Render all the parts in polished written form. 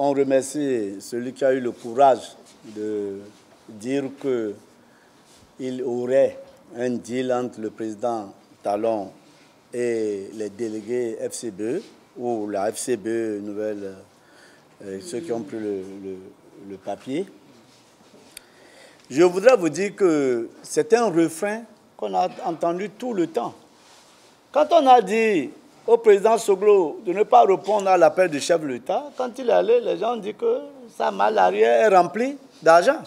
on remercie celui qui a eu le courage de dire qu'il aurait un deal entre le président Talon et les délégués FCBE, ou la FCBE nouvelle, ceux qui ont pris le papier. Je voudrais vous dire que c'est un refrain qu'on a entendu tout le temps. Quand on a dit au président Soglo de ne pas répondre à l'appel du chef de l'État, quand il est allé, les gens ont dit que sa malle arrière est remplie d'argent.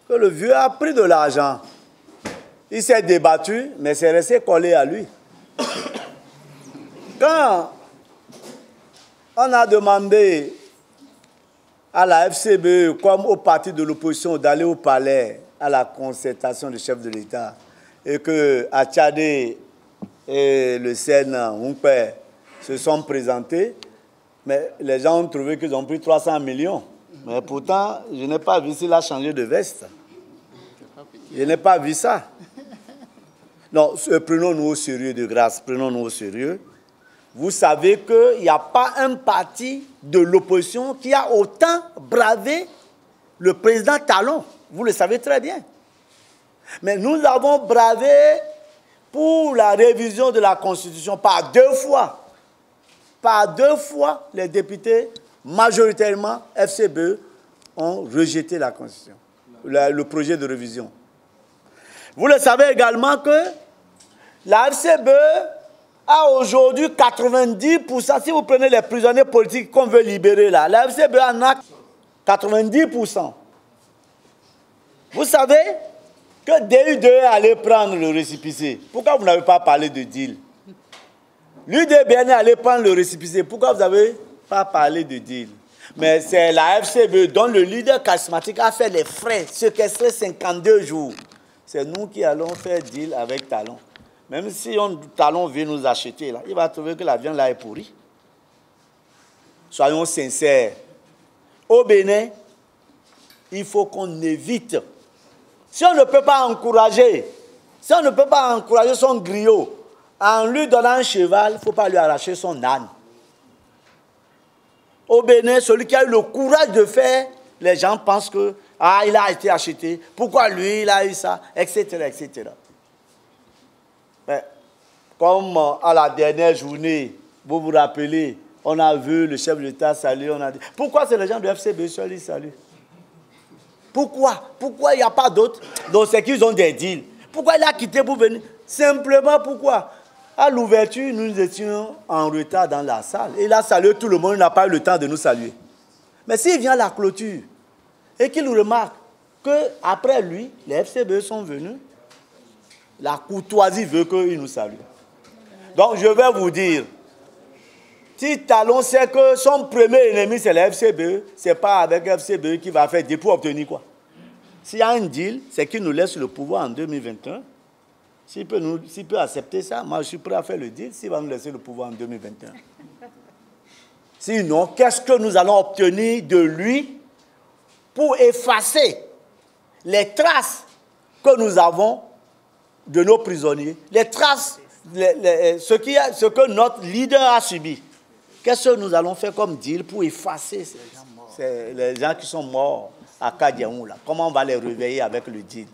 Que le vieux a pris de l'argent. Il s'est débattu, mais c'est resté collé à lui. Quand on a demandé à la FCBE, comme au parti de l'opposition, d'aller au palais à la concertation du chef de l'État, et que Atchadé et le Sénat, Humpé, se sont présentés, mais les gens ont trouvé qu'ils ont pris 300 millions. Mais pourtant, je n'ai pas vu s'il a changé de veste. Je n'ai pas vu ça. Non, prenons-nous au sérieux, de grâce, prenons-nous au sérieux. Vous savez qu'il n'y a pas un parti de l'opposition qui a autant bravé le président Talon. Vous le savez très bien. Mais nous avons bravé pour la révision de la Constitution par 2 fois. Par 2 fois, les députés, majoritairement FCBE, ont rejeté la Constitution, le projet de révision. Vous le savez également que la FCBE a aujourd'hui 90%, si vous prenez les prisonniers politiques qu'on veut libérer là, la FCBE en a 90%. Vous savez que DU2 est allé prendre le récépissé. Pourquoi vous n'avez pas parlé de deal? L'UDBN est allé prendre le récépissé. Pourquoi vous n'avez pas parlé de deal? Mais c'est la FCBE dont le leader charismatique a fait les frais, séquestré 52 jours. C'est nous qui allons faire deal avec Talon. Même si Talon veut nous acheter, là, il va trouver que la viande là est pourrie. Soyons sincères. Au Bénin, il faut qu'on évite. Si on ne peut pas encourager, son griot en lui donnant un cheval, il ne faut pas lui arracher son âne. Au Bénin, celui qui a eu le courage de faire, les gens pensent que il a été acheté, pourquoi lui, il a eu ça, etc., etc. Mais, comme à la dernière journée, vous vous rappelez, on a vu le chef de l'État saluer, on a dit, pourquoi c'est les gens du FCBE seuls qui saluent? Pourquoi il n'y a pas d'autres? Donc c'est qu'ils ont des deals. Pourquoi il a quitté pour venir? Simplement pourquoi? À l'ouverture, nous étions en retard dans la salle. Il a salué tout le monde, il n'a pas eu le temps de nous saluer. Mais s'il vient à la clôture et qu'il remarque qu'après lui, les FCBE sont venus, la courtoisie veut qu'il nous salue. Donc je vais vous dire, si Talon sait que son premier ennemi c'est la FCBE, ce n'est pas avec FCBE qu'il va faire deal pour obtenir quoi? S'il y a un deal, c'est qu'il nous laisse le pouvoir en 2021. S'il peut accepter ça, moi je suis prêt à faire le deal s'il va nous laisser le pouvoir en 2021. Sinon, qu'est-ce que nous allons obtenir de lui pour effacer les traces que nous avons de nos prisonniers, les traces, ce que notre leader a subi? Qu'est-ce que nous allons faire comme deal pour effacer les gens qui sont morts à Kadiaoula? Comment on va les réveiller avec le deal?